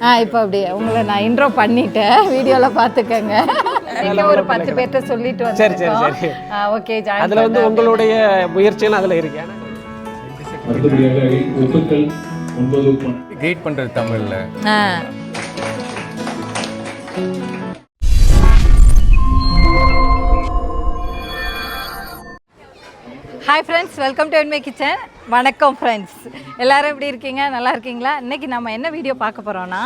இப்போ அப்படியே உங்களை நான் இன்ட்ரோ பண்ணிட்டேன், வீடியோவில் பார்த்துக்கங்க. ஒரு 10 பேர்கிட்ட சொல்லிட்டு வந்து சரி சரி சரி ஓகே. அதில் வந்து உங்களுடைய முயற்சியெல்லாம் அதில் இருக்கு. கைட் பண்ணுறது தமிழில். ஹாய் ஃப்ரெண்ட்ஸ், வெல்கம் டு என்மை கிச்சன். வணக்கம் ஃப்ரெண்ட்ஸ், எல்லோரும் எப்படி இருக்கீங்க? நல்லா இருக்கீங்களா? இன்றைக்கி நம்ம என்ன வீடியோ பார்க்க போகிறோன்னா,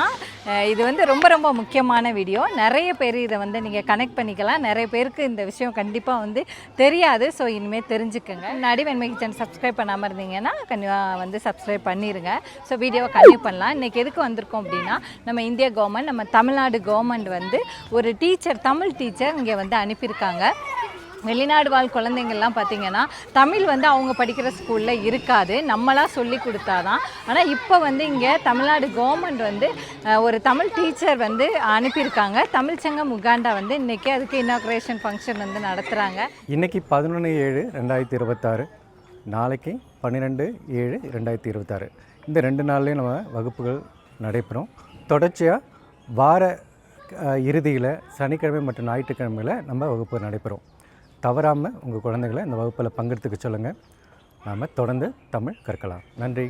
இது வந்து ரொம்ப ரொம்ப முக்கியமான வீடியோ. நிறைய பேர் இதை வந்து நீங்கள் கனெக்ட் பண்ணிக்கலாம். நிறைய பேருக்கு இந்த விஷயம் கண்டிப்பாக வந்து தெரியாது. ஸோ இனிமேல் தெரிஞ்சுக்கோங்க. முன்னாடி என்மை கிச்சன் சப்ஸ்கிரைப் பண்ணாமல் இருந்தீங்கன்னா கண்டிப்பாக வந்து சப்ஸ்கிரைப் பண்ணிடுங்க. ஸோ வீடியோவை கண்டினியூ பண்ணலாம். இன்றைக்கி எதுக்கு வந்திருக்கோம் அப்படின்னா, நம்ம இந்திய கவர்மெண்ட், நம்ம தமிழ்நாடு கவர்மெண்ட் வந்து ஒரு டீச்சர், தமிழ் டீச்சர் இங்கே வந்து அனுப்பியிருக்காங்க. வெளிநாடு வாழ் குழந்தைங்கள்லாம் பார்த்திங்கன்னா தமிழ் வந்து அவங்க படிக்கிற ஸ்கூலில் இருக்காது, நம்மளாம் சொல்லி கொடுத்தாதான். ஆனால் இப்போ வந்து இங்கே தமிழ்நாடு கவர்மெண்ட் வந்து ஒரு தமிழ் டீச்சர் வந்து அனுப்பியிருக்காங்க. தமிழ்ச்சங்கம் உகாண்டா வந்து இன்றைக்கி அதுக்கு இனாக்ரேஷன் ஃபங்க்ஷன் வந்து நடத்துகிறாங்க. இன்றைக்கி 11/7/2026, நாளைக்கு 12/7/2026. இந்த 2 நாள்லேயும் நம்ம வகுப்புகள் நடைபெறும். தொடர்ச்சியாக வார இறுதியில் சனிக்கிழமை மற்றும் ஞாயிற்றுக்கிழமையில் நம்ம வகுப்பு நடைபெறும். தவறாமல் உங்கள் குழந்தைகளை இந்த வகுப்பில் பங்கெடுத்துக்க சொல்லுங்கள். நாம் தொடர்ந்து தமிழ் கற்கலாம். நன்றி.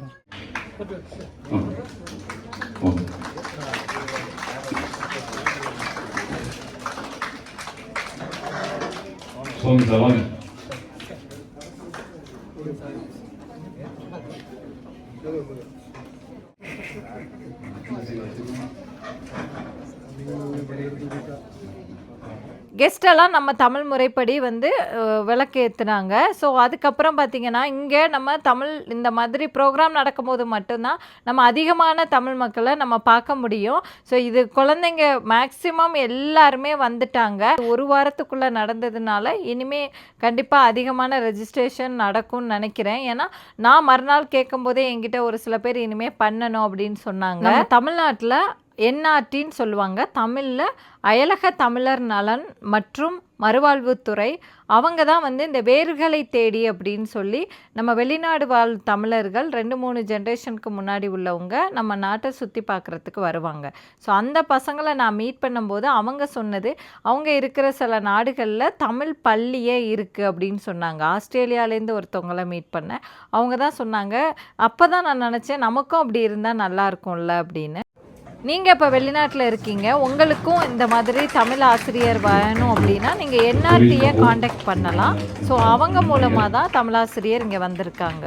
கெஸ்டெல்லாம் நம்ம தமிழ் முறைப்படி வந்து விளக்கு ஏற்றுனாங்க. ஸோ அதுக்கப்புறம் பார்த்திங்கன்னா, இங்கே நம்ம தமிழ் இந்த மாதிரி ப்ரோக்ராம் நடக்கும்போது மட்டும்தான் நம்ம அதிகமான தமிழ் மக்களை நம்ம பார்க்க முடியும். ஸோ இது குழந்தைங்க மேக்ஸிமம் எல்லாருமே வந்துட்டாங்க. ஒரு வாரத்துக்குள்ளே நடந்ததுனால இனிமேல் கண்டிப்பாக அதிகமான ரெஜிஸ்ட்ரேஷன் நடக்கும்னு நினைக்கிறேன். ஏன்னா நான் மறுநாள் கேட்கும்போதே என்கிட்ட ஒரு சில பேர் இனிமேல் பண்ணணும் அப்படின்னு சொன்னாங்க. தமிழ்நாட்டில் என்ஆர்டின்னு சொல்லுவாங்க, தமிழில் அயலக தமிழர் நலன் மற்றும் மறுவாழ்வுத்துறை. அவங்க தான் வந்து இந்த வேர்களை தேடி அப்படின்னு சொல்லி நம்ம வெளிநாடு வாழ் தமிழர்கள் 2-3 ஜென்ரேஷனுக்கு முன்னாடி உள்ளவங்க நம்ம நாட்டை சுற்றி பார்க்குறதுக்கு வருவாங்க. ஸோ அந்த பசங்களை நான் மீட் பண்ணும்போது அவங்க சொன்னது, அவங்க இருக்கிற சில நாடுகளில் தமிழ் பள்ளியே இருக்குது அப்படின்னு சொன்னாங்க. ஆஸ்திரேலியாவிலேருந்து ஒருத்தவங்களை மீட் பண்ணேன். அவங்க தான் சொன்னாங்க. அப்போ தான் நான் நினச்சேன், நமக்கும் அப்படி இருந்தால் நல்லா இருக்கும்ல அப்படின்னு. நீங்கள் இப்போ வெளிநாட்டில் இருக்கீங்க, உங்களுக்கும் இந்த மாதிரி தமிழ் ஆசிரியர் வேணும் அப்படின்னா நீங்கள் என்ஆர்டியை காண்டாக்ட் பண்ணலாம். ஸோ அவங்க மூலமாக தான் தமிழாசிரியர் இங்கே வந்திருக்காங்க.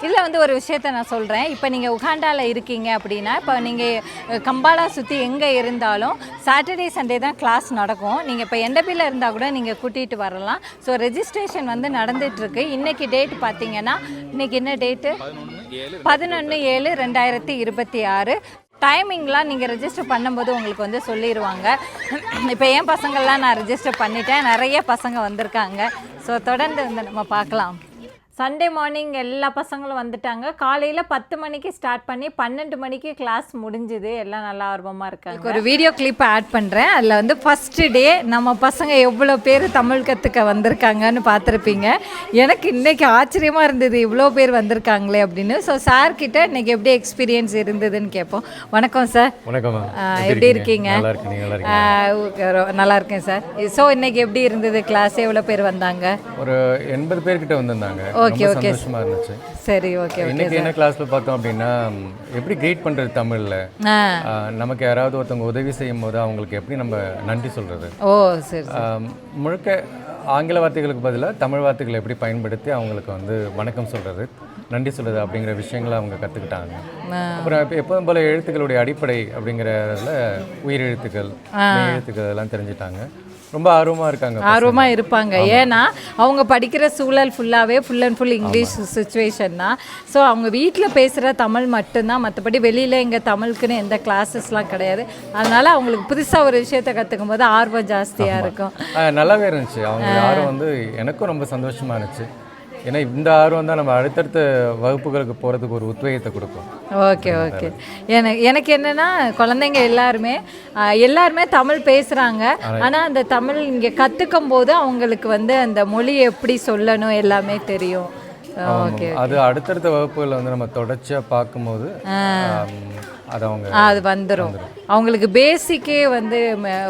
இதில் வந்து ஒரு விஷயத்த நான் சொல்கிறேன். இப்போ நீங்கள் உகாண்டாவில் இருக்கீங்க அப்படின்னா, இப்போ நீங்கள் கம்பாலா சுற்றி எங்கே இருந்தாலும் சாட்டர்டே சண்டே தான் கிளாஸ் நடக்கும். நீங்கள் இப்போ எண்டபியில் இருந்தால் கூட நீங்கள் கூட்டிகிட்டு வரலாம். ஸோ ரெஜிஸ்ட்ரேஷன் வந்து நடந்துகிட்ருக்கு. இன்றைக்கி டேட் பார்த்தீங்கன்னா, இன்றைக்கி என்ன டேட்டு? 11/7/2026. டைமிங்லாம் நீங்கள் ரெஜிஸ்டர் பண்ணும்போது உங்களுக்கு வந்து சொல்லிடுவாங்க. இப்போ என் பசங்கள்லாம் நான் ரெஜிஸ்டர் பண்ணிட்டேன், நிறைய பசங்க வந்திருக்காங்க. ஸோ தொடர்ந்து வந்து நம்ம பார்க்கலாம். சண்டே மார்னிங் எல்லா பசங்களும் வந்துட்டாங்க. காலையில் 10 மணிக்கு ஸ்டார்ட் பண்ணி 12 மணிக்கு கிளாஸ் முடிஞ்சுது. எல்லாம் நல்லா ஆர்வமாக இருக்காங்க. ஒரு வீடியோ கிளிப் ஆட் பண்ணுறேன். அதில் வந்து ஃபஸ்ட்டு டே நம்ம பசங்க எவ்வளோ பேர் தமிழ் கற்றுக்க வந்திருக்காங்கன்னு பார்த்துருப்பீங்க. எனக்கு இன்றைக்கி ஆச்சரியமாக இருந்தது, இவ்வளோ பேர் வந்திருக்காங்களே அப்படின்னு. ஸோ சார்கிட்ட இன்றைக்கி எப்படி எக்ஸ்பீரியன்ஸ் இருந்ததுன்னு கேட்போம். வணக்கம் சார். வணக்கம். எப்படி இருக்கீங்க? நல்லா இருக்கேன் சார். ஸோ இன்றைக்கி எப்படி இருந்தது கிளாஸ்? எவ்வளோ பேர் வந்தாங்க? ஒரு 80 பேர்கிட்ட வந்திருந்தாங்க. ஓகே ஓகே, சந்தோஷமா இருந்துச்சு. சரி ஓகே. இன்னைக்கு என்ன கிளாஸ்ல பார்த்தோம் அப்படின்னா, எப்படி கைட் பண்றது தமிழ்ல. நமக்கு யாராவது ஒருத்தவங்க உதவி செய்யும் போது அவங்களுக்கு எப்படி நம்ம நன்றி சொல்றது. ஓ சரி. முழுக்க ஆங்கில வார்த்தைகளுக்கு பதிலாக தமிழ் வார்த்தைகளை எப்படி பயன்படுத்தி அவங்களுக்கு வந்து வணக்கம் சொல்றது, நன்றி சொல்றது அப்படிங்கிற விஷயங்களை அவங்க கற்றுக்கிட்டாங்க. அப்புறம் எப்போதும் போல எழுத்துக்களுடைய அடிப்படை அப்படிங்கிறதுல உயிர் எழுத்துக்கள், எழுத்துக்கள் எல்லாம் தெரிஞ்சுட்டாங்க. ரொம்ப ஆர்வமாக இருப்பாங்க. ஏன்னா அவங்க படிக்கிற சூழல் ஃபுல்லாகவே full and full English situation தான். ஸோ அவங்க வீட்டில் பேசுகிற தமிழ் மட்டும்தான், மற்றபடி வெளியில் இங்கே தமிழுக்குன்னு எந்த கிளாஸஸ்லாம் கிடையாது. அதனால் அவங்களுக்கு புதுசாக ஒரு விஷயத்தை கற்றுக்கும் போது ஆர்வம் ஜாஸ்தியாக இருக்கும். நல்லாவே இருந்துச்சு. அவங்க ஆர்வம் வந்து எனக்கும் ரொம்ப சந்தோஷமாக இருந்துச்சு. ஏன்னா இந்த ஆர்வம் தான் நம்ம அடுத்தடுத்த வகுப்புகளுக்கு போகிறதுக்கு ஒரு உத்வேகத்தை கொடுக்கும். Okay okay. எனக்கு என்னென்னா, குழந்தைங்க எல்லாருமே தமிழ் பேசுகிறாங்க. ஆனால் அந்த தமிழ் இங்கே கற்றுக்கும் போது அவங்களுக்கு வந்து அந்த மொழியை எப்படி சொல்லணும் எல்லாமே தெரியும். ஓகே. அது அடுத்தடுத்த வகுப்புகளில் வந்து நம்ம தொடர்ச்சியாக பார்க்கும்போது அது அவங்க அது வந்துடும். அவங்களுக்கு பேசிக்கே வந்து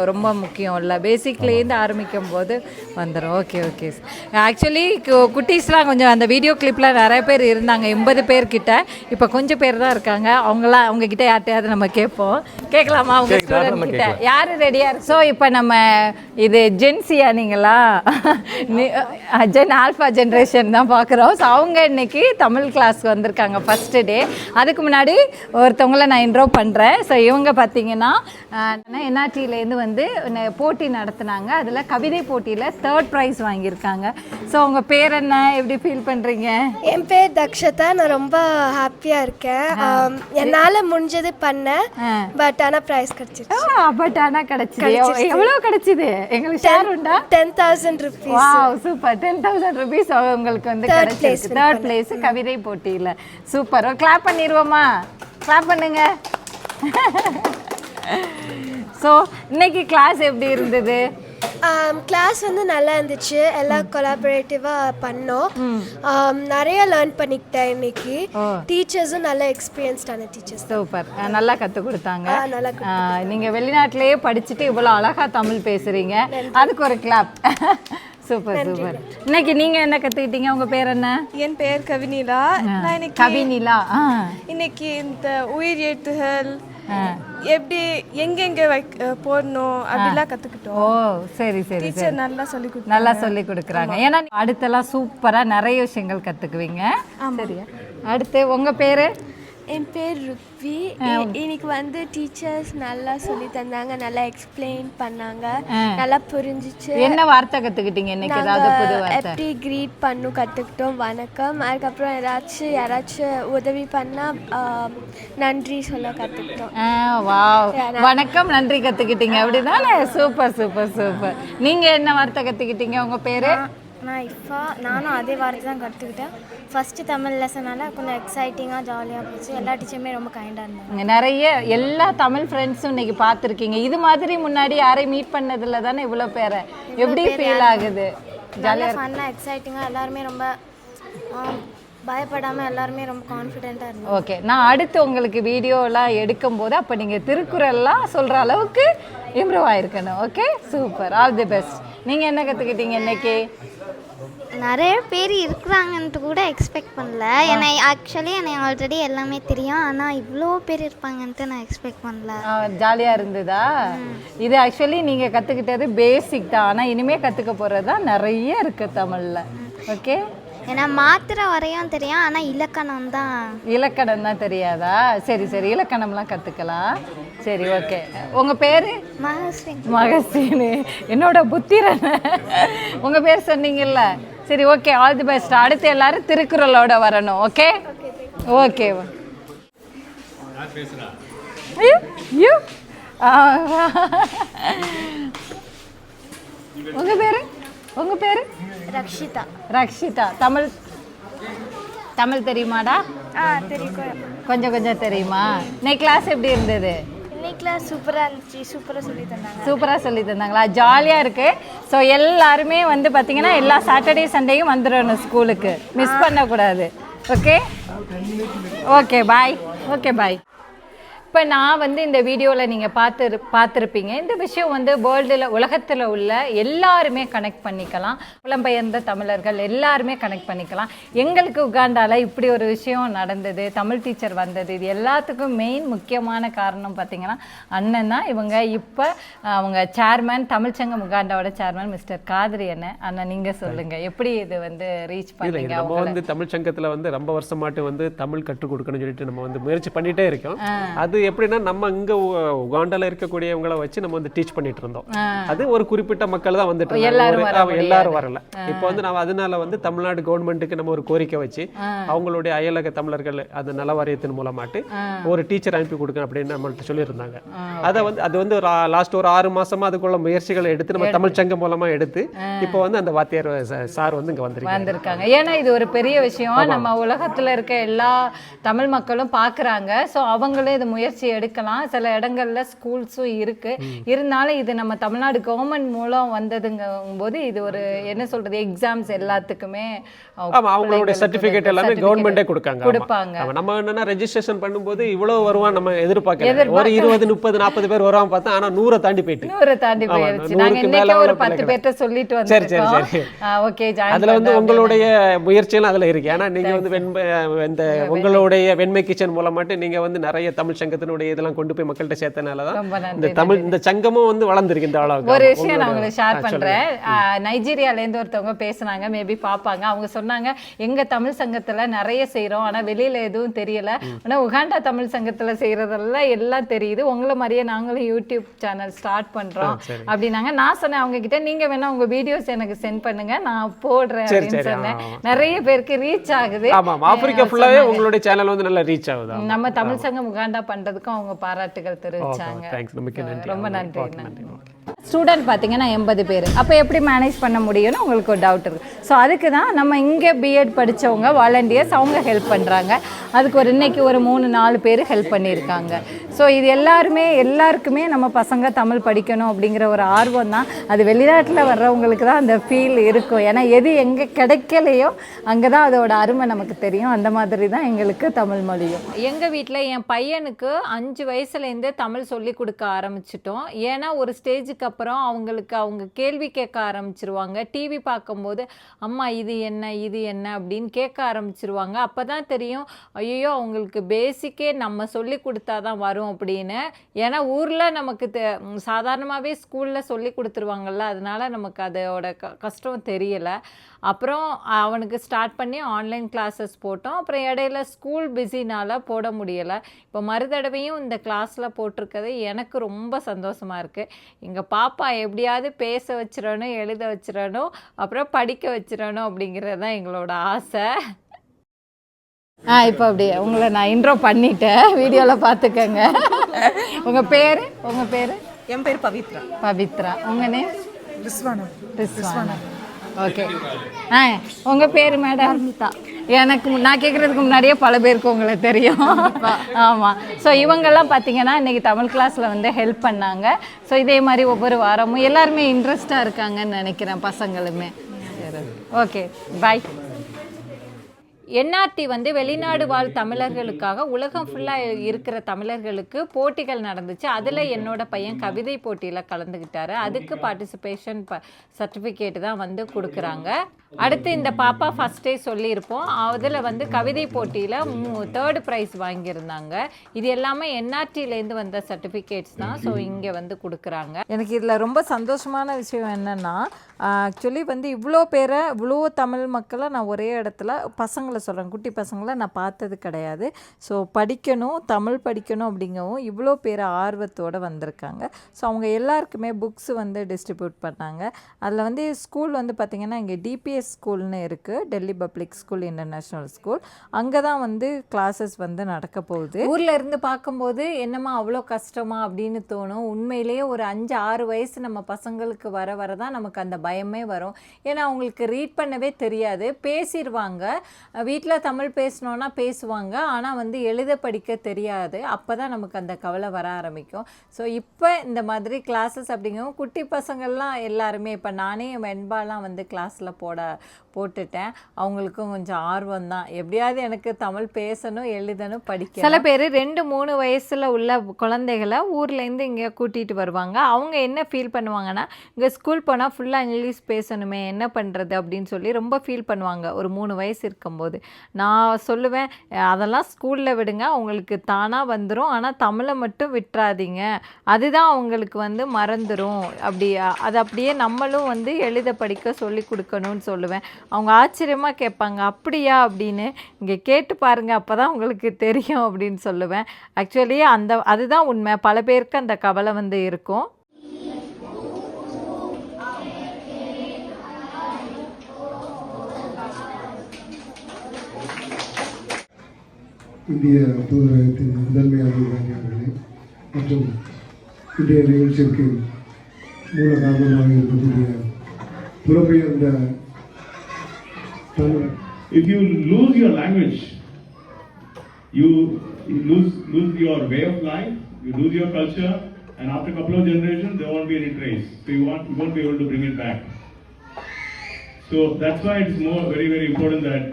ரொம்ப முக்கியம் இல்லை, பேசிக்லேருந்து ஆரம்பிக்கும் போது வந்துடும். Okay okay. ஆக்சுவலி குட்டீஸ்லாம் கொஞ்சம் அந்த வீடியோ கிளிப்பில் நிறைய பேர் இருந்தாங்க, 80 பேர்கிட்ட. இப்போ கொஞ்சம் பேர் தான் இருக்காங்க. அவங்கக்கிட்ட யார்கிட்டயாவது நம்ம கேட்போம். கேட்கலாமா? அவங்க ஸ்டூடெண்ட் கிட்ட யார் ரெடியாக இருக்கு? ஸோ இப்போ நம்ம இது ஜென்சியா நீங்களா? ஆல்ஃபா ஜென்ரேஷன் தான் பார்க்குறோம். ஸோ அவங்க இன்னைக்கு தமிழ் கிளாஸ்க்கு வந்திருக்காங்க ஃபஸ்ட்டு டே. அதுக்கு முன்னாடி ஒருத்தவங்களை நான் இன்ட்ரோ பண்ணுறேன். ஸோ இவங்க பார்த்தீங்கன்னா என்ஆர்டியிலேருந்து வந்து போட்டி நடத்துனாங்க. அதில் கவிதை போட்டியில் 3rd ப்ரைஸ் வாங்கியிருக்காங்க. ஸோ உங்கள் பேர் என்ன, எப்படி ஃபீல் பண்ணுறீங்க? என் பேர் தக்ஷதா. நான் ரொம்ப ஹாப்பியாக இருக்கேன். என்னால் முடிஞ்சது பண்ணேன், பட் ஆனால் ப்ரைஸ் கிடச்சிருச்சு. பட் ஆனால் கிடச்சிது. எவ்வளோ கிடச்சிது? எங்களுக்கு ஷேர் உண்டா? 10,000 rupees. Wow, super. 10,000 rupees உங்களுக்கு வந்து கிடைச்சிருக்கு. 3rd place கவிதை போட்டியில். சூப்பர். கிளாப் பண்ணிடுவோமா? கிளாப் பண்ணுங்க. ஸோ இன்னைக்கு கிளாஸ் எப்படி இருந்தது? கிளாஸ் வந்து நல்லா இருந்துச்சு. எல்லாம் கொலாபரேட்டிவாக பண்ணோம். நிறைய லேர்ன் பண்ணிக்கிட்டேன் இன்னைக்கு. டீச்சர்ஸும் நல்ல எக்ஸ்பீரியன்ஸ்டான டீச்சர்ஸ். சூப்பர். நல்லா கற்றுக் கொடுத்தாங்க. நல்லா நீங்கள் வெளிநாட்டிலேயே படிச்சுட்டு இவ்வளோ அழகாக தமிழ் பேசுகிறீங்க, அதுக்கு ஒரு கிளாப். Super super. இன்னைக்கு நீங்க என்ன கத்துக்கிட்டீங்க? உங்க பேர் என்ன? என் பெயர் கவினிலா. நான் இன்னைக்கு கவினிலா. இன்னைக்கு இந்த உயிர் எழுத்துகள் எப்படி எங்கெங்க போடணும் அப்படிலாம் கத்துக்கிட்டோம். ஓ சரி சரி. டீச்சர் நல்லா சொல்லி கொடுக்குறாங்க. ஏன்னா அடுத்தெல்லாம் சூப்பரா நிறைய விஷயங்கள் கத்துக்குவீங்க. சரியா? அடுத்து உங்க பேரு? என் பேர் ருக்வி. இன்னைக்கு வந்து டீச்சர்ஸ் நல்லா சொல்லி தந்தாங்க, நல்லா எக்ஸ்பிளைன் பண்ணாங்க, நல்லா புரிஞ்சிச்சு. என்ன வார்த்தை கத்துக்கிட்டீங்க இன்னைக்கு? ஏதாவது புது வார்த்தை? எப்படி கிரீட் பண்ணும் கற்றுக்கிட்டோம், வணக்கம். அதுக்கப்புறம் யாராச்சும் உதவி பண்ணால் நன்றி சொல்ல கற்றுக்கிட்டோம். வாவ், வணக்கம் நன்றி கற்றுக்கிட்டீங்க அப்படிதானே? Super super super. நீங்கள் என்ன வார்த்தை கற்றுக்கிட்டீங்க? உங்கள் பேர்? நான் இப்போ நானும் அதே வார்த்தை தான் கற்றுக்கிட்டேன். ஃபஸ்ட்டு தமிழ் லெசனால் கொஞ்சம் எக்ஸைட்டிங்காக ஜாலியாக போச்சு. எல்லா டீச்சருமே ரொம்ப கைண்டாக இருந்தாங்க. நிறைய எல்லா தமிழ் ஃப்ரெண்ட்ஸும் இன்னைக்கு பார்த்துருக்கீங்க. இது மாதிரி முன்னாடி யாரையும் மீட் பண்ணதில்ல தானே இவ்வளோ பேரை? எப்படி ஃபீல் ஆகுது? ஜாலியாக ஃபன்னாக எக்ஸைட்டிங்காக எல்லாருமே ரொம்ப பயப்படாமல் எல்லாருமே ரொம்ப கான்ஃபிடென்ட்டாக இருந்தாங்க. ஓகே, நான் அடுத்து உங்களுக்கு வீடியோலாம் எடுக்கும்போது அப்போ நீங்கள் திருக்குறள்லாம் சொல்கிற அளவுக்கு இம்ப்ரூவ் ஆகிருக்கணும். Okay super. All the best. நீங்கள் என்ன கற்றுக்கிட்டீங்க இன்னைக்கு? நிறைய பேர் இருக்கிறாங்கன்ட்டு கூட எக்ஸ்பெக்ட் பண்ணல. என்னை ஆக்சுவலி என்னை ஆல்ரெடி எல்லாமே தெரியும், ஆனால் இவ்வளோ பேர் இருப்பாங்கன்ட்டு நான் எக்ஸ்பெக்ட் பண்ணல. ஜாலியாக இருந்ததா? இது ஆக்சுவலி நீங்கள் கற்றுக்கிட்டது பேசிக் தான், ஆனால் இனிமேல் கற்றுக்க போகிறது தான் நிறைய இருக்குது தமிழில். ஓகே, ஏன்னா மாத்திரை வரையும் தெரியும், ஆனால் இலக்கணம் தான் தெரியாதா? சரி சரி, இலக்கணம்லாம் கற்றுக்கலாம். சரி ஓகே. உங்கள் பேர்? மகஸ்ரீனு. என்னோட புத்திரன். உங்கள் பேர் சொன்னீங்கல்ல? சரி ஓகே, ஆல் தி பெஸ்ட். அடுத்து எல்லாரும் திருக்குறளோட வரணும். Okay okay. உங்கள் பேர்? உங்கள் பேர்? ரக்ஷிதா. ரக்ஷிதா. தமிழ் தெரியுமாடா? தெரியும், கொஞ்சம் கொஞ்சம் தெரியுமா? இன்னைக்கு கிளாஸ் எப்படி இருந்தது? இன்னைக்கு கிளாஸ் சூப்பராக இருந்துச்சு. சூப்பராக சொல்லி தந்தாங்களா? ஜாலியாக இருக்குது. ஸோ எல்லாருமே வந்து பார்த்தீங்கன்னா எல்லா சாட்டர்டே சண்டேயும் வந்துடணும் ஸ்கூலுக்கு, மிஸ் பண்ணக்கூடாது. Okay okay bye. Okay bye. இப்போ நான் வந்து இந்த வீடியோவில் நீங்கள் பார்த்துருப்பீங்க. இந்த விஷயம் வந்து வேர்ல்டில் உலகத்தில் உள்ள எல்லாருமே கனெக்ட் பண்ணிக்கலாம். புலம்பெயர்ந்த தமிழர்கள் எல்லாருமே கனெக்ட் பண்ணிக்கலாம். எங்களுக்கு உகாண்டாவில் இப்படி ஒரு விஷயம் நடந்தது, தமிழ் டீச்சர் வந்தது, இது எல்லாத்துக்கும் மெயின் முக்கியமான காரணம் பார்த்திங்கன்னா அண்ணன் தான். இவங்க இப்போ அவங்க சேர்மேன், தமிழ்ச்சங்கம் உகாண்டாவோட சேர்மேன் மிஸ்டர் காதிரி அண்ணன். அண்ணன் நீங்கள் சொல்லுங்கள், எப்படி இது வந்து ரீச் பண்ணீங்க? நம்ம வந்து தமிழ் சங்கத்தில் வந்து ரொம்ப வருஷமாட்டு வந்து தமிழ் கற்றுக் கொடுக்கணும்னு சொல்லிட்டு நம்ம வந்து முயற்சி பண்ணிகிட்டே இருக்கோம். அது எப்படின்னா நம்ம இங்க உகாண்டால இருக்கக்கூடியவங்களை வச்சு நம்ம வந்து டீச் பண்ணிட்டு இருந்தோம். அது ஒரு குறிப்பிட்ட மக்கள் தான் வந்துட்டு எல்லாரும் வரல. இப்போ வந்து நம்ம அதனால வந்து தமிழ்நாடு கவர்மெண்ட்டுக்கு நம்ம ஒரு கோரிக்கை வச்சு அவங்களுடைய அயலக தமிழர்கள் அந்த நல வாரியத்தின் மூலமாட்டு ஒரு டீச்சர் அனுப்பி கொடுக்கணும் அப்படின்னு நம்மள்ட்ட சொல்லியிருந்தாங்க. அதை வந்து அது வந்து லாஸ்ட் ஒரு 6 மாசமா அதுக்குள்ள முயற்சிகளை எடுத்து நம்ம தமிழ் சங்கம் மூலமா எடுத்து இப்போ வந்து அந்த வாத்தியார் சார் வந்து இங்க வந்திருக்காங்க. ஏன்னா இது ஒரு பெரிய விஷயம். நம்ம உலகத்துல இருக்க எல்லா தமிழ் மக்களும் பாக்குறாங்க. ஸோ அவங்களும் இது முயற்சி முயற்சி எடுக்கலாம். சில இடங்கள்ல ஸ்கூல்ஸும் இருக்குது. இருந்தாலும் இது நம்ம தமிழ்நாடு கவர்மெண்ட் மூலம் வந்ததுங்கும் போது இது ஒரு என்ன சொல்கிறது எக்ஸாம்ஸ் எல்லாத்துக்குமே அவங்களுடைய சர்டிஃபிகேட் எல்லாமே கவர்மெண்ட்டே கொடுப்பாங்க. நம்ம என்னன்னா ரெஜிஸ்ட்ரேஷன் பண்ணும்போது இவ்வளோ வருவான் நம்ம எதிர்பார்க்கல. ஒரு 20, 30, 40 பேர் வருவான் பார்த்தா ஆனால் 100 தாண்டி போயிட்டு 100 தாண்டி போயிடுச்சு. நாங்கள் இன்னைக்கு ஒரு 10 பேர்ட்ட சொல்லிட்டு வந்திருக்கோம். ஓகே, அதில் வந்து உங்களுடைய முயற்சியெல்லாம் அதில் இருக்கு. ஏன்னா நீங்கள் வந்து இந்த உங்களுடைய வெண்மை கிச்சன் மூலமாட்டு நீங்கள் வந்து நிறைய தமிழ் சங்கத்தினுடைய இதெல்லாம் கொண்டு போய் மக்கள்கிட்ட சேர்த்தனால தான் இந்த சங்கமும் வந்து வளர்ந்துருக்கு இந்த அளவுக்கு. ஒரு விஷயம் நான் உங்களுக்கு ஷேர் பண்ணுறேன். நைஜீரியாலேருந்து ஒருத்தவங்க பேசுனாங்க, மேபி பார்ப்பாங்க. அவங்க சொன்னாங்க எங்கள் தமிழ் சங்கத்தில் நிறைய செய்கிறோம், ஆனால் வெளியில் எதுவும் தெரியலை. ஆனால் உகாண்டா தமிழ் சங்கத்தில் செய்கிறதெல்லாம் எல்லாம் தெரியுது. உங்களை மாதிரியே நாங்களும் யூடியூப் சேனல் ஸ்டார்ட் பண்ணுறோம் அப்படின்னாங்க. நான் சொன்னேன் அவங்க கிட்ட, நீங்கள் வேணா உங்கள் வீடியோஸ் எனக்கு சென்ட் பண்ணுங்க, நான் போடுறேன் அப்படின்னு சொன்னேன். நிறைய பேருக்கு ரீச் ஆகுது. ஆப்பிரிக்கா ஃபுல்லாவே உங்களுடைய சேனல் வந்து நல்லா ரீச் ஆகுது. நம்ம தமிழ் சங்கம் உகாண்டா பண்றதுக்கும் அவங்க பாராட்டுகள் தெரிவிச்சாங்க. ரொம்ப நன்றி. ஸ்டூடெண்ட் பார்த்தீங்கன்னா 80 பேர். அப்போ எப்படி மேனேஜ் பண்ண முடியும்னு உங்களுக்கு ஒரு டவுட் இருக்குது. ஸோ அதுக்கு தான் நம்ம இங்கே பிஎட் படித்தவங்க வாலண்டியர்ஸ் அவங்க ஹெல்ப் பண்ணுறாங்க. அதுக்கு இன்னைக்கு ஒரு 3-4 பேர் ஹெல்ப் பண்ணியிருக்காங்க. ஸோ இது எல்லாருக்குமே நம்ம பசங்க தமிழ் படிக்கணும் அப்படிங்கிற ஒரு ஆர்வம் தான். அது வெளிநாட்டில் வர்றவங்களுக்கு தான் அந்த ஃபீல் இருக்கும். ஏன்னா எது எங்கே கிடைக்கலையோ அங்கே தான் அதோட அருமை நமக்கு தெரியும். அந்த மாதிரி தான் எங்களுக்கு தமிழ் மொழியும். எங்கள் வீட்டில் என் பையனுக்கு 5 வயசுலேருந்தே தமிழ் சொல்லி கொடுக்க ஆரம்பிச்சிட்டோம். ஏன்னா ஒரு ஸ்டேஜுக்கு அப்புறம் அவங்க கேள்வி கேட்க ஆரம்பிச்சிருவாங்க. டிவி பார்க்கும்போது அம்மா இது என்ன அப்படின்னு கேட்க ஆரம்பிச்சிருவாங்க. அப்போ தான் தெரியும் ஐயோ அவங்களுக்கு பேசிக்கே நம்ம சொல்லி கொடுத்தா தான் வரும் அப்படின்னு. ஏன்னா ஊரில் நமக்கு சாதாரணமாகவே ஸ்கூலில் சொல்லி கொடுத்துருவாங்கல்ல, அதனால நமக்கு அதோட கஷ்டம் தெரியலை. அப்புறம் அவனுக்கு ஸ்டார்ட் பண்ணி ஆன்லைன் கிளாஸஸ் போட்டோம். அப்புறம் இடையில ஸ்கூல் பிஸினால் போட முடியலை. இப்போ மறுதடவையும் இந்த கிளாஸில் போட்டிருக்கிறது எனக்கு ரொம்ப சந்தோஷமாக இருக்குது. எங்கள் பாப்பா எப்படியாவது பேச வச்சிடணும், எழுத வச்சிடணும், அப்புறம் படிக்க வச்சிடணும் அப்படிங்கிறது தான் எங்களோட ஆசை. இப்போ அப்படியே உங்களை நான் இன்ட்ரோ பண்ணிட்டேன், வீடியோவில் பார்த்துக்கங்க. உங்கள் பேர்? என் பேர் பவித்ரா. உங்கள் நேம்? ரிஸ்வானா. ஓகே. உங்கள் பேர் மேடம்? எனக்கு நான் கேட்குறதுக்கு முன்னாடியே பல பேருக்கு உங்களை தெரியும். ஆமாம். ஸோ இவங்கெல்லாம் பார்த்தீங்கன்னா இன்றைக்கி தமிழ் கிளாஸில் வந்து ஹெல்ப் பண்ணாங்க. ஸோ இதே மாதிரி ஒவ்வொரு வாரமும் எல்லாருமே இன்ட்ரெஸ்டாக இருக்காங்கன்னு நினைக்கிறேன், பசங்களுமே. ஓகே, பாய். என்ஆர்டி வந்து வெளிநாடு வாழ் தமிழர்களுக்காக உலகம் ஃபுல்லாக இருக்கிற தமிழர்களுக்கு போட்டிகள் நடந்துச்சு. அதில் என்னோட பையன் கவிதை போட்டியில் கலந்துக்கிட்டாரு. அதுக்கு பார்ட்டிசிபேஷன் சர்டிஃபிகேட் தான் வந்து கொடுக்குறாங்க. அடுத்து இந்த பாப்பா ஃபஸ்ட்டே சொல்லியிருப்போம், அதில் வந்து கவிதை போட்டியில் 3rd ப்ரைஸ் வாங்கியிருந்தாங்க. இது எல்லாமே என்ஆர்டிலேருந்து வந்த சர்டிஃபிகேட்ஸ் தான். ஸோ இங்கே வந்து கொடுக்குறாங்க. எனக்கு இதில் ரொம்ப சந்தோஷமான விஷயம் என்னென்னா, ஆக்சுவலி வந்து இவ்வளோ தமிழ் மக்களை நான் ஒரே இடத்துல பசங்களை சொல்கிறேன், குட்டி பசங்களை நான் பார்த்தது கிடையாது. ஸோ தமிழ் படிக்கணும் அப்படிங்கவும் இவ்வளோ பேர் ஆர்வத்தோடு வந்திருக்காங்க. ஸோ அவங்க எல்லாருக்குமே புக்ஸ் வந்து டிஸ்ட்ரிபியூட் பண்ணாங்க. அதில் வந்து ஸ்கூல் வந்து பார்த்திங்கன்னா இங்கே டிபிஎஸ் ஸ்கூல்னு இருக்குது, Delhi public school international school. அங்கே தான் வந்து கிளாஸஸ் வந்து நடக்க போகுது. ஊரில் இருந்து பார்க்கும்போது என்னம்மா அவ்வளோ கஷ்டமா அப்படின்னு தோணும். உண்மையிலேயே ஒரு 5-6 வயசு நம்ம பசங்களுக்கு வர தான் நமக்கு அந்த பயமே வரும். ஏன்னா அவங்களுக்கு ரீட் பண்ணவே தெரியாது, பேசிடுவாங்க. வீட்டில் தமிழ் பேசணுன்னா பேசுவாங்க, ஆனால் வந்து எழுத படிக்க தெரியாது. அப்போ தான் நமக்கு அந்த கவலை வர ஆரம்பிக்கும். ஸோ இப்போ இந்த மாதிரி கிளாஸஸ் அப்படிங்கவும் குட்டி பசங்கள்லாம் எல்லாருமே, இப்போ நானே என் வெண்பாலாம் வந்து கிளாஸில் போட்டுட்டேன். அவங்களுக்கும் கொஞ்சம் ஆர்வம் தான், எப்படியாவது எனக்கு தமிழ் பேசணும், எழுதணும், படிக்க. சில பேர் 2-3 வயசில் உள்ள குழந்தைகளை ஊர்லேருந்து இங்கே கூட்டிகிட்டு வருவாங்க. அவங்க என்ன ஃபீல் பண்ணுவாங்கன்னா, இங்கே ஸ்கூல் போனால் ஃபுல்லாக இங்கிலீஷ் பேசணுமே, என்ன பண்ணுறது அப்படின்னு சொல்லி ரொம்ப ஃபீல் பண்ணுவாங்க ஒரு 3 வயசு இருக்கும்போது. நான் சொல்லுவேன், அதெல்லாம் ஸ்கூலில் விடுங்க, அவங்களுக்கு தானாக வந்துடும். ஆனால் தமிழை மட்டும் விட்டுறாதீங்க, அதுதான் அவங்களுக்கு வந்து மறந்துடும். அது அப்படியே நம்மளும் வந்து எழுத படிக்க சொல்லி கொடுக்கணும்னு சொல்லுவேன். அவங்க ஆச்சரியமாக கேட்பாங்க, அப்படியா அப்படின்னு. இங்கே கேட்டு பாருங்கள், அப்போ தான் உங்களுக்கு தெரியும் அப்படின்னு சொல்லுவேன். ஆக்சுவலி அதுதான் உண்மை. பல பேருக்கு அந்த கவலை வந்து இருக்கும். இந்திய தூதரகத்தின் முதன்மை அதிகாரிகளே மற்றும் இன்றைய நிகழ்ச்சிக்கு மூல காரணமாக இருக்கக்கூடிய புலம்பெயர்ந்த தமிழர். If you lose your language, you you lose your way of life, you lose your culture, and after a couple of generations, there won't be any trace. So you won't be able to bring it back. So that's why it's very, very important that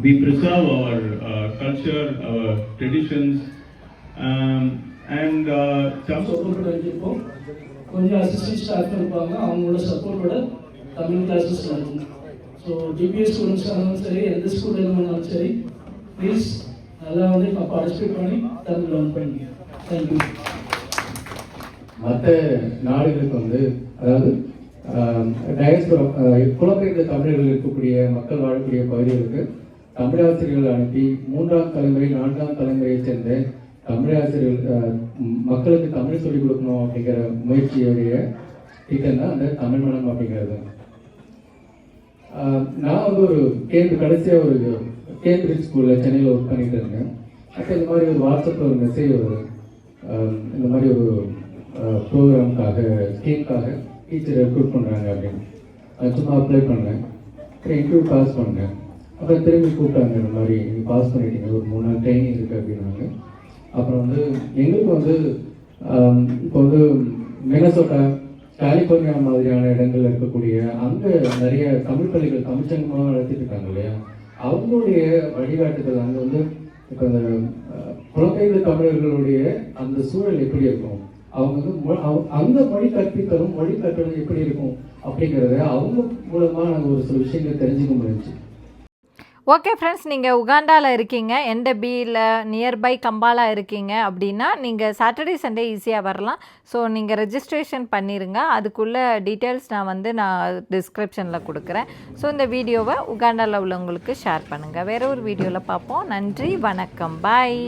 we preserve our culture, our traditions, and கொஞ்சம் assistant staff இருப்பாங்க, அவங்களோட சப்போர்ட்டோட Tamil classes நடக்கும். So DPS students ஆனாலும் சரி, எந்த ஸ்கூலில் இருந்தாலும் சரி, ப்ளீஸ் நல்லா வந்து பார்ட்டிசிபேட் பண்ணி தமிழ் லேர்ன் பண்ணி. தேங்க்யூ. மற்ற நாடுகளுக்கு வந்து, அதாவது டயஸ்போரா புலம்பெயர்ந்த தமிழர்கள் இருக்கக்கூடிய மக்கள் வாழக்கூடிய பகுதிகளுக்கு தமிழாசிரியர்கள் அனுப்பி 3ஆம் தலைமுறை 4ஆம் தலைமுறையை சேர்ந்த தமிழாசிரியர்கள் மக்களுக்கு தமிழ் சொல்லிக் கொடுக்கணும் அப்படிங்கிற முயற்சியுடைய திட்டம் தான் அந்த தமிழ் மனம் அப்படிங்கிறது. நான் வந்து ஒரு கடைசியாக ஒரு கேம்பிரிட்ஜ் ஸ்கூலில் சென்னையில் ஒர்க் பண்ணிட்டு இருந்தேன். அப்போ இந்த மாதிரி ஒரு வாட்ஸ்அப்பில் ஒரு மெசேஜ் வருது, இந்த மாதிரி ஒரு ப்ரோக்ராமுக்காக ஸ்கீம்காக டீச்சர் ரெக்ரூட் பண்ணுறாங்க அப்படின்னு. சும்மா அப்ளை பண்ணேன், அப்புறம் இன்டர்வியூ பாஸ் பண்ணேன். அப்புறம் திரும்பி கூப்பிட்டாங்க, இந்த மாதிரி நீங்கள் பாஸ் பண்ணிட்டீங்க, ஒரு 3 நாள் ட்ரைனிங் இருக்குது அப்படின்னாங்க. அப்புறம் வந்து எங்களுக்கு வந்து இப்போ வந்து மினசோட்டா, கலிஃபோர்னியா மாதிரியான இடங்கள்ல இருக்கக்கூடிய அங்கே நிறைய தமிழ் பள்ளிகள் தமிழ்ச்சங்கமாக நடத்திட்டு இருக்காங்க இல்லையா, அவங்களுடைய வழிகாட்டுதல் அங்கே வந்து இப்போ அந்த புலம்பெயர்ந்த தமிழர்களுடைய அந்த சூழல் எப்படி இருக்கும், அவங்க வந்து அந்த மொழி கற்பித்தலும் மொழி கற்றலும் எப்படி இருக்கும் அப்படிங்கிறத அவங்க மூலமாக நாங்கள் ஒரு சில விஷயங்களை தெரிஞ்சுக்க முடிஞ்சிச்சு. ஓகே ஃப்ரெண்ட்ஸ், நீங்கள் உகாண்டாவில் இருக்கீங்க, என்டபியில் நியர்பை கம்பாலா இருக்கீங்க அப்படின்னா நீங்கள் சாட்டர்டே சண்டே ஈஸியாக வரலாம். ஸோ நீங்கள் ரெஜிஸ்ட்ரேஷன் பண்ணிடுங்க. அதுக்குள்ளே டீட்டெயில்ஸ் நான் டிஸ்கிரிப்ஷனில் கொடுக்குறேன். ஸோ இந்த வீடியோவை உகாண்டாவில் உள்ளவங்களுக்கு ஷேர் பண்ணுங்கள். வேறு ஒரு வீடியோவில் பார்ப்போம். நன்றி, வணக்கம், பாய்.